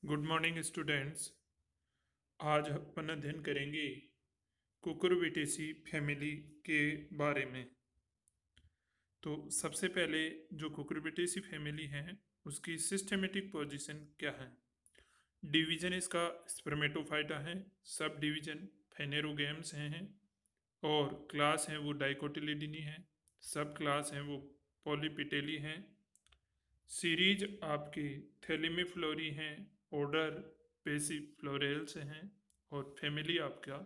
Good morning students. आज अपन अध्ययन करेंगे कुकुरबिटेसी फैमिली के बारे में। तो सबसे पहले जो कुकुरबिटेसी फैमिली है उसकी सिस्टेमेटिक पोजीशन क्या है। डिवीजन इसका स्पर्मेटोफाइटा है, सब डिवीजन फेनेरोगैम्स हैं और क्लास है वो डाइकोटिलिडनी है, सब क्लास हैं वो पॉलीपिटेली हैं। सीरीज आपकी थैलेमीफ्लोरी हैं, ऑर्डर पेसिफ्लोरेल्स हैं और फैमिली आपका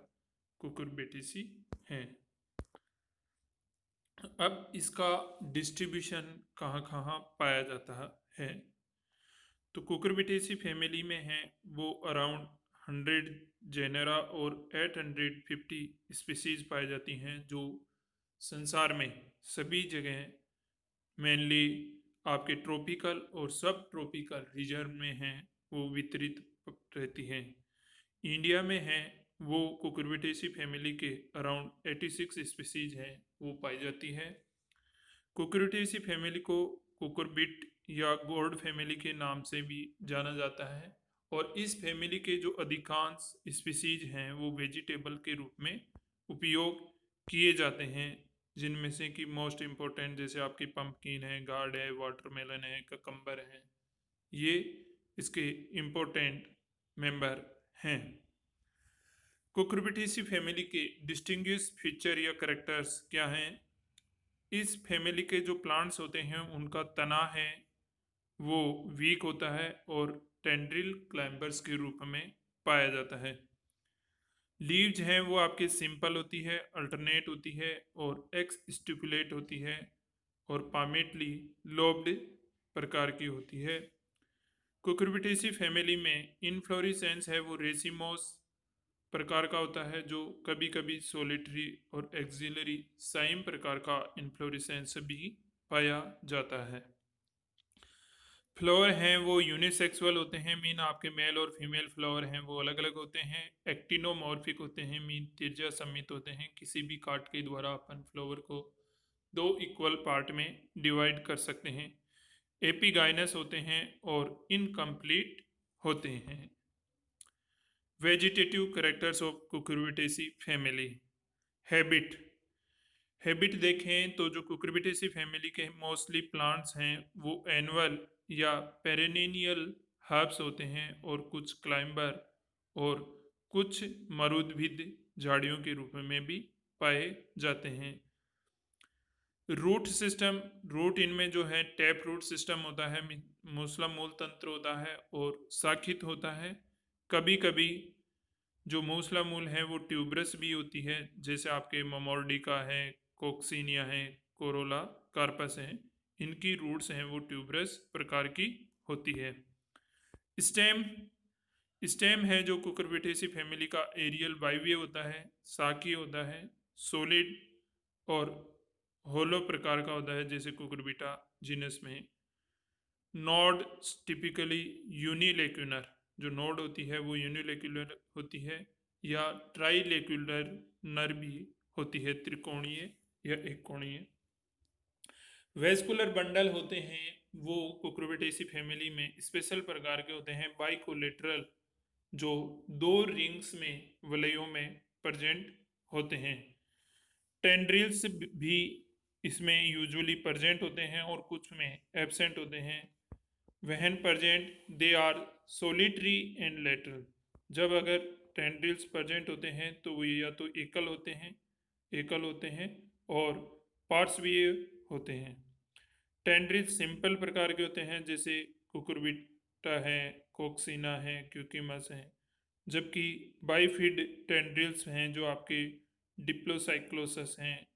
कुकुरबिटेसी हैं। अब इसका डिस्ट्रीब्यूशन कहाँ कहाँ पाया जाता है। तो कुकुरबिटेसी फैमिली में है वो अराउंड 100 जेनेरा और 850 स्पीसीज पाई जाती हैं जो संसार में सभी जगह मेनली आपके ट्रॉपिकल और सब ट्रॉपिकल रीजन में हैं वो वितरित रहती हैं। इंडिया में है वो कुकुरबिटेसी फैमिली के अराउंड 86 स्पीसीज हैं वो पाई जाती है। कुकुरबिटेसी फैमिली को कुकुरबिट या गोर्ड फैमिली के नाम से भी जाना जाता है और इस फैमिली के जो अधिकांश स्पीसीज हैं वो वेजिटेबल के रूप में उपयोग किए जाते हैं, जिनमें से कि मोस्ट इम्पोर्टेंट जैसे आपकी पंपकिन है, गार्ड है, वाटरमेलन है, ककम्बर है, ये इसके इम्पोर्टेंट मेंबर हैं। कुकुरबिटेसी फैमिली के डिस्टिंग्विश फीचर या करेक्टर्स क्या हैं। इस फैमिली के जो प्लांट्स होते हैं उनका तना है वो वीक होता है और टेंड्रिल क्लाइंबर्स के रूप में पाया जाता है। लीव्स हैं वो आपके सिंपल होती है, अल्टरनेट होती है और एक्स स्टिपुलेट होती है और पामेटली लोब्ड प्रकार की होती है। कुकुरबिटेसी फैमिली में इनफ्लोरेसेंस है वो रेसिमोस प्रकार का होता है जो कभी कभी सोलिटरी और एक्सिलरी साइम प्रकार का इन्फ्लोरेसेंस भी पाया जाता है। फ्लावर हैं वो यूनिसेक्सुअल होते हैं, मीन आपके मेल और फीमेल फ्लावर हैं वो अलग अलग होते हैं। एक्टिनोमॉर्फिक होते हैं, मीन तिरछा समित होते हैं। किसी भी काट के द्वारा अपन फ्लावर को दो इक्वल पार्ट में डिवाइड कर सकते हैं। एपिगाइनस होते हैं और इनकम्प्लीट होते हैं। Vegetative characters of Cucurbitaceae family. Habit habit देखें तो जो कुकुरबिटेसी फैमिली के मोस्टली प्लांट्स हैं वो एनुअल या पेरेनियल हर्ब्स होते हैं और कुछ क्लाइंबर और कुछ मरुदभिद झाड़ियों के रूप में भी पाए जाते हैं। रूट सिस्टम, रूट इनमें जो है टैप रूट सिस्टम होता है, मूसला मूल तंत्र होता है और शाखित होता है। कभी कभी जो मूसला मूल है वो ट्यूबरस भी होती है, जैसे आपके ममोर्डिका है, कोक्सीनिया है, कोरोला कार्पस है, इनकी रूट्स हैं वो ट्यूबरस प्रकार की होती है। स्टेम स्टेम है जो कुकुरबिटेसी फैमिली का एरियल वायवीय होता है, साकी होता है, सॉलिड और होलो प्रकार का होता है जैसे कुकुरबिटा जीनस में। नोड टिपिकली यूनिलेक्युलर, जो नोड होती है वो यूनिलेक्युलर होती है या ट्राइलेक्युलर नर भी होती है, त्रिकोणीय या एक कोणीय। वेस्कुलर बंडल होते हैं वो कुकुरबिटेसी फैमिली में स्पेशल प्रकार के होते हैं, बाइकोलेटरल, जो दो रिंग्स में वलयों में प्रेजेंट होते हैं। टेंड्रिल्स भी इसमें यूजुअली प्रेजेंट होते हैं और कुछ में एब्सेंट होते हैं। When present they are solitary and lateral. जब अगर टेंड्रिल्स प्रेजेंट होते हैं तो वो या तो एकल होते हैं और पार्श्वीय होते हैं। टेंड्रिल्स सिंपल प्रकार के होते हैं जैसे कुकुरबिटा है, कोक्सीना है, क्यूकिमस है, जबकि बाइफिड टेंड्रिल्स हैं जो आपके डिप्लोसाइक्लोसस हैं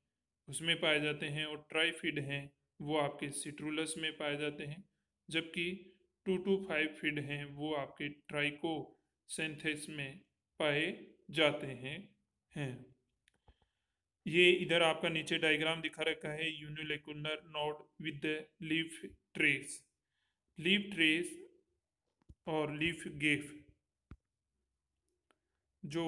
उसमें पाए जाते हैं और ट्राइफिड हैं वो आपके सिट्रुलस में पाए जाते हैं, जबकि 2 to 5 फीड हैं वो आपके ट्राइकोसेंथेस में पाए जाते हैं। ये इधर आपका नीचे डायग्राम दिखा रखा है, unilacunar node with leaf trace. Leaf trace और लीफ गेफ जो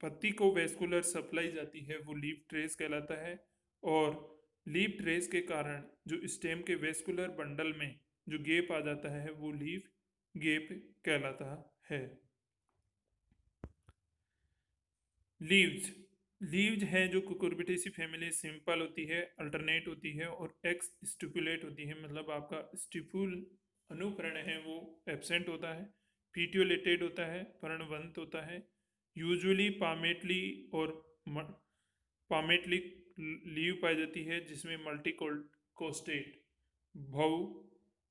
पत्ती को वेस्कुलर सप्लाई जाती है वो लीफ ट्रेस कहलाता है और लीफ ट्रेस के कारण जो स्टेम के वेस्कुलर बंडल में जो गैप आ जाता है वो लीफ गैप कहलाता है। लीव्स लीव्स है जो कुकुरबिटेसी फैमिली सिंपल होती है, अल्टरनेट होती है और एक्स स्टिपुलेट होती है, मतलब आपका स्टिपुल अनुपर्ण है वो एब्सेंट होता है। पीटियोलेटेड होता है, पर्णवंत होता है। यूजुअली पामेटली और पामेटली लीव पाई जाती है जिसमें मल्टी कोस्टेट बहु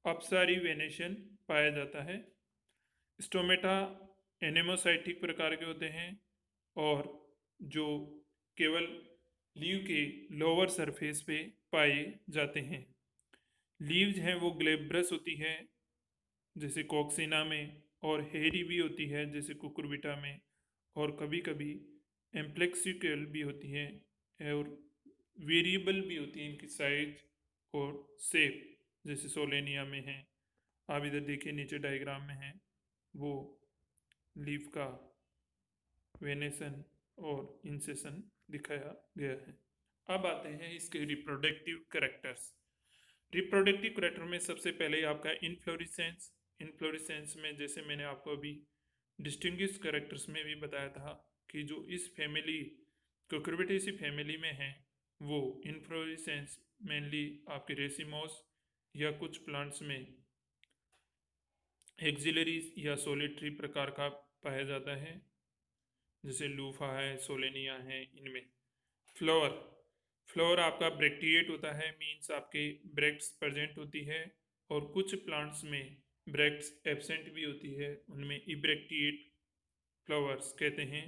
अपसारी वेनेशन पाया जाता है। स्टोमेटा एनेमोसाइटिक प्रकार के होते हैं और जो केवल लीव के लोअर सरफेस पे पाए जाते हैं। लीव्स हैं वो ग्लेब्रस होती है जैसे कॉक्सिना में, और हेरी भी होती है जैसे कुकुरबिटा में, और कभी कभी एम्प्लेक्सिकल भी होती है और वेरिएबल भी होती है इनकी साइज और शेप, जैसे सोलेनिया में है। आप इधर देखिए नीचे डायग्राम में है वो लीफ का वेनेसन और इंसेशन दिखाया गया है। अब आते हैं इसके रिप्रोडक्टिव कैरेक्टर्स। रिप्रोडक्टिव कैरेक्टर में सबसे पहले आपका इनफ्लोरेसेंस। इनफ्लोरेसेंस में जैसे मैंने आपको अभी डिस्टिंग्विश कैरेक्टर्स में भी बताया था कि जो इस फैमिली कुकुरबिटेसी फैमिली में है वो इनफ्लोरेसेंस मेनली आपके रेसिमोस या कुछ प्लांट्स में एक्सिलरी या सोलिटरी प्रकार का पाया जाता है, जैसे लूफा है, सोलेनिया है इनमें। फ्लावर फ्लावर आपका ब्रेक्टिएट होता है, मीन्स आपके ब्रेक्ट्स प्रेजेंट होती है, और कुछ प्लांट्स में ब्रेक्ट्स एब्सेंट भी होती है, उनमें इब्रेक्टिएट फ्लावर्स कहते हैं।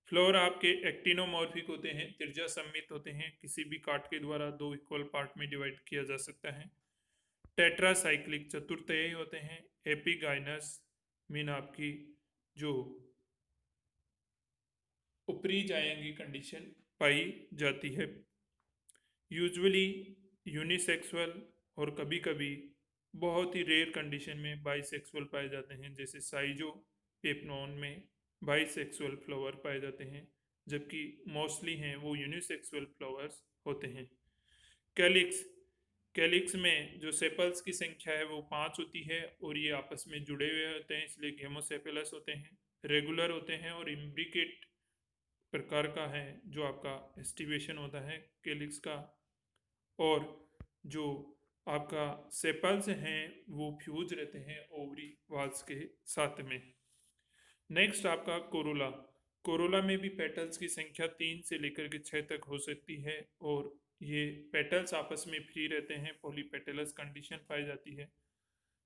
फ्लावर आपके एक्टिनोमॉर्फिक होते हैं, त्रिज्या सममित होते हैं, किसी भी काट के द्वारा दो इक्वल पार्ट में डिवाइड किया जा सकता है। टेट्रासाइक्लिक चतुर्थयी होते हैं। एपिगाइनस मीन आपकी जो ऊपरी जाएंगी कंडीशन पाई जाती है। यूजुअली यूनिसेक्सुअल और कभी कभी बहुत ही रेयर कंडीशन में बाइसेक्सुअल पाए जाते हैं, जैसे साइजो पेपनोन में बाइसेक्सुअल फ्लावर पाए जाते हैं, जबकि मोस्टली हैं वो यूनिसेक्सुअल फ्लावर्स होते हैं। कैलिक्स कैलिक्स में जो सेपल्स की संख्या है वो 5 होती है और ये आपस में जुड़े हुए होते हैं, इसलिए गेमोसेफेलस होते हैं, रेगुलर होते हैं और इम्ब्रिकेट प्रकार का है जो आपका एस्टिवेशन होता है कैलिक्स का। और जो आपका सेपल्स हैं वो फ्यूज रहते हैं ओवरी वाल्स के साथ में। नेक्स्ट आपका कोरोला। कोरोला में भी पेटल्स की संख्या 3 से लेकर के 6 तक हो सकती है और ये पेटल्स आपस में फ्री रहते हैं, पॉलीपेटलस कंडीशन पाई जाती है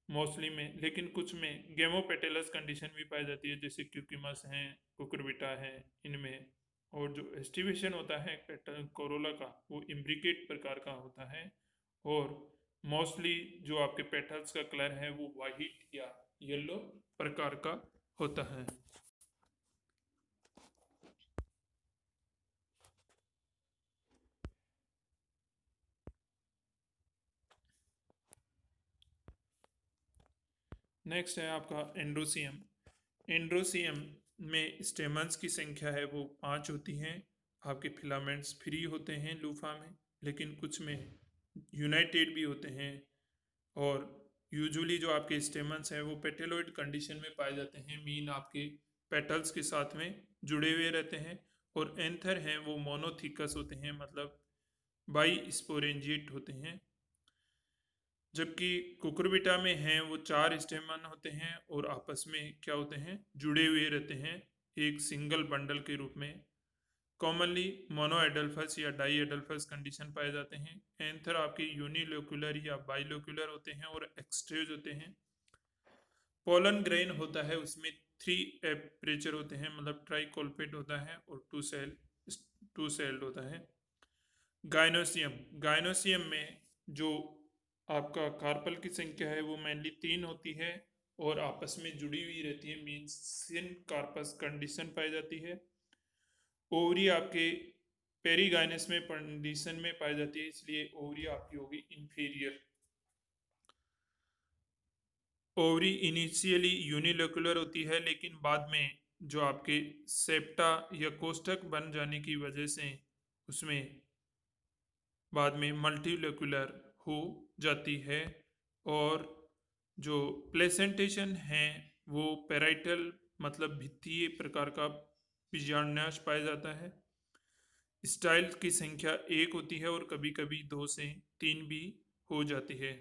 मोस्टली में, लेकिन कुछ में गेमोपेटलस कंडीशन भी पाई जाती है, जैसे क्यूकिमस हैं, कुकुरबिटा है इनमें। और जो एस्टिवेशन होता है पेटल कोरोला का वो इम्ब्रिकेट प्रकार का होता है, और मोस्टली जो आपके पेटल्स का कलर है वो वाइट या येलो प्रकार का होता है। नेक्स्ट है आपका एंड्रोसियम। एंड्रोसियम में स्टेमन्स की संख्या है वो 5 होती हैं। आपके फिलामेंट्स फ्री होते हैं लूफा में, लेकिन कुछ में यूनाइटेड भी होते हैं। और यूजुअली जो आपके स्टेमन्स हैं वो पेटेलोइड कंडीशन में पाए जाते हैं, मीन आपके पेटल्स के साथ में जुड़े हुए रहते हैं। और एंथर हैं वो मोनोथिकस होते हैं, मतलब बाई स्पोरेंजिएट होते हैं। जबकि कुकुरबिटा में हैं वो 4 स्टेमन होते हैं और आपस में क्या होते हैं, जुड़े हुए रहते हैं एक सिंगल बंडल के रूप में। कॉमनली मोनो एडल्फस या डाई एडल्फस कंडीशन पाए जाते हैं। एंथर आपके यूनिलोक्युलर या बाइलोक्युलर होते हैं और एक्सट्रेज होते हैं। पोलन ग्रेन होता है, उसमें 3 एपरेचर होते हैं, मतलब ट्राइकोल्पेट होता है और टू सेल्ड होता है। गाइनोसियम गाइनोसियम में जो आपका कार्पल की संख्या है वो मेनली 3 होती है और आपस में जुड़ी हुई रहती है, मीन्स सिन कार्पस कंडीशन पाई जाती है। ओवरी आपके पेरीगाइनस में कंडीशन में पाई जाती है, इसलिए ओवरी आपकी होगी इंफीरियर। ओवरी इनिशियली यूनिलोकुलर होती है, लेकिन बाद में जो आपके सेप्टा या कोष्ठक बन जाने की वजह से उसमें बाद में मल्टीलोकुलर हो जाती है। और जो प्लेसेंटेशन है वो पैराइटल मतलब भित्तीय प्रकार का बीजांडाश पाया जाता है। स्टाइल की संख्या एक होती है और कभी कभी 2 से 3 भी हो जाती है।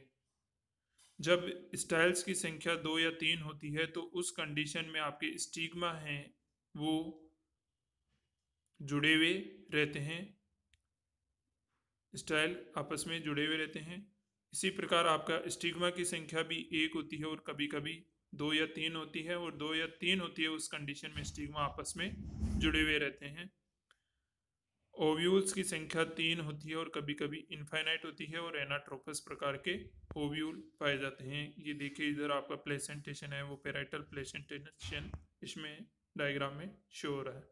जब स्टाइल्स की संख्या 2 या 3 होती है तो उस कंडीशन में आपके स्टिग्मा हैं वो जुड़े हुए रहते हैं, स्टाइल आपस में जुड़े हुए रहते हैं। इसी प्रकार आपका स्टिग्मा की संख्या भी एक होती है और कभी कभी 2 या 3 होती है, और 2 या 3 होती है उस कंडीशन में स्टिग्मा आपस में जुड़े हुए रहते हैं। ओव्यूल्स की संख्या 3 होती है और कभी कभी इनफाइनाइट होती है, और एनाट्रोपस प्रकार के ओव्यूल पाए जाते हैं। ये देखिए इधर आपका प्लेसेंटेशन है वो पैराइटल प्लेसेंटेशन इसमें डायग्राम में शो हो रहा है।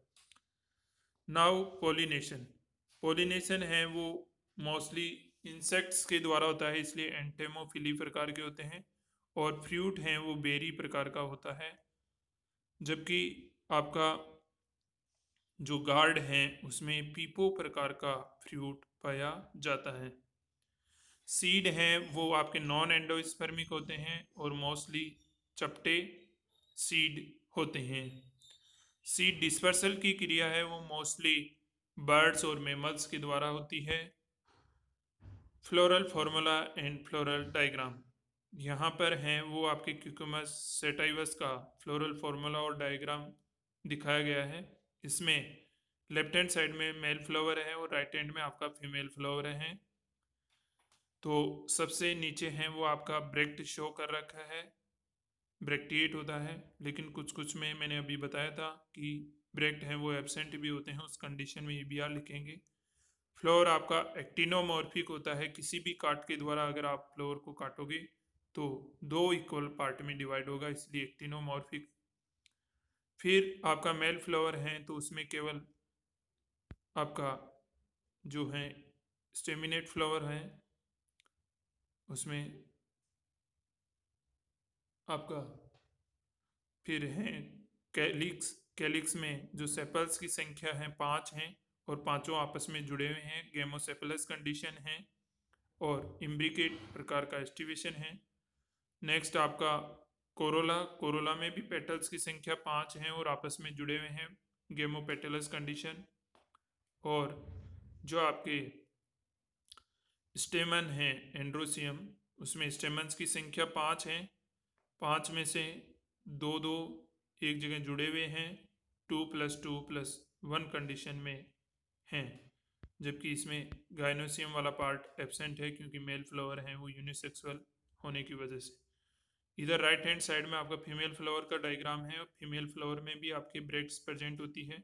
Now pollination. पोलिनेशन है वो मोस्टली इंसेक्ट्स के द्वारा होता है, इसलिए एंटेमोफिली प्रकार के होते हैं, और फ्रूट हैं वो बेरी प्रकार का होता है। जबकि आपका जो गार्ड है उसमें पीपो प्रकार का फ्रूट पाया जाता है। सीड हैं वो आपके नॉन एंडोस्पर्मिक होते हैं और मोस्टली चपटे सीड होते हैं। सीड डिस्पर्सल की क्रिया है वो मोस्टली बर्ड्स और मैमल्स के द्वारा होती है। Floral formula and floral diagram यहाँ पर हैं वो आपके क्यूकमस सेटाइवस का फ्लोरल फॉर्मूला और डायग्राम दिखाया गया है। इसमें लेफ्ट हैंड साइड में मेल फ्लावर है और राइट हैंड में आपका फीमेल फ्लावर है। तो सबसे नीचे हैं वो आपका ब्रेक्ट शो कर रखा है, ब्रेक्टिएट होता है, लेकिन कुछ कुछ में मैंने अभी बताया था कि ब्रेक्ट हैं वो एब्सेंट भी होते हैं, उस कंडीशन में EBR लिखेंगे। फ्लोर आपका एक्टिनोमॉर्फिक होता है, किसी भी काट के द्वारा अगर आप फ्लोर को काटोगे तो 2 इक्वल पार्ट में डिवाइड होगा, इसलिए एक्टिनोमॉर्फिक। फिर आपका मेल फ्लावर है तो उसमें केवल आपका जो है स्टेमिनेट फ्लावर है, उसमें आपका फिर है कैलिक्स। कैलिक्स में जो सेपल्स की संख्या है 5 हैं और पांचों आपस में जुड़े हुए हैं, गेमोसेपलस कंडीशन है और इम्ब्रिकेट प्रकार का एस्टिवेशन है। नेक्स्ट आपका कोरोला। कोरोला में भी पेटल्स की संख्या 5 हैं और आपस में जुड़े हुए हैं, गेमोपेटलस कंडीशन। और जो आपके स्टेमन है एंड्रोसियम, उसमें स्टेमन्स की संख्या 5 हैं, 5 में से 2 एक जगह जुड़े हुए हैं, 2+2+1 कंडीशन में हैं। जबकि इसमें गाइनोसियम वाला पार्ट एब्सेंट है क्योंकि मेल फ्लावर हैं वो यूनिसेक्सुअल होने की वजह से। इधर राइट हैंड साइड में आपका फीमेल फ्लावर का डायग्राम है, और फीमेल फ्लावर में भी आपकी ब्रेक्ट्स प्रेजेंट होती है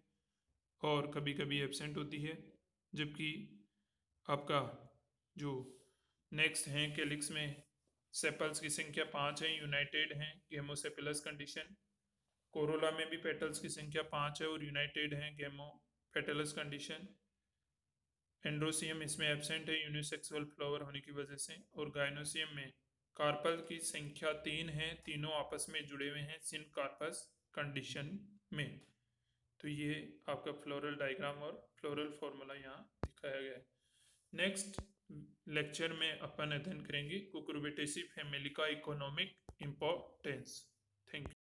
और कभी कभी एब्सेंट होती है। जबकि आपका जो नेक्स्ट है कैलिक्स में सेपल्स की संख्या 5 है, यूनाइटेड हैं, गेमोसेपलस कंडीशन। कोरोला में भी पेटल्स की संख्या 5 है और यूनाइटेड हैं, गेमोपेटलस कंडीशन। एंड्रोसियम इसमें एब्सेंट है यूनिसेक्सुअल फ्लावर होने की वजह से, और गाइनोसियम में कार्पल की संख्या 3 है, तीनों आपस में जुड़े हुए हैं सिन कार्पस कंडीशन में। तो ये आपका फ्लोरल डायग्राम और फ्लोरल फॉर्मूला यहाँ दिखाया गया है। नेक्स्ट लेक्चर में अपन अध्ययन करेंगे कुकुरबिटेसी फैमिली का इकोनॉमिक इम्पोर्टेंस। Thank you.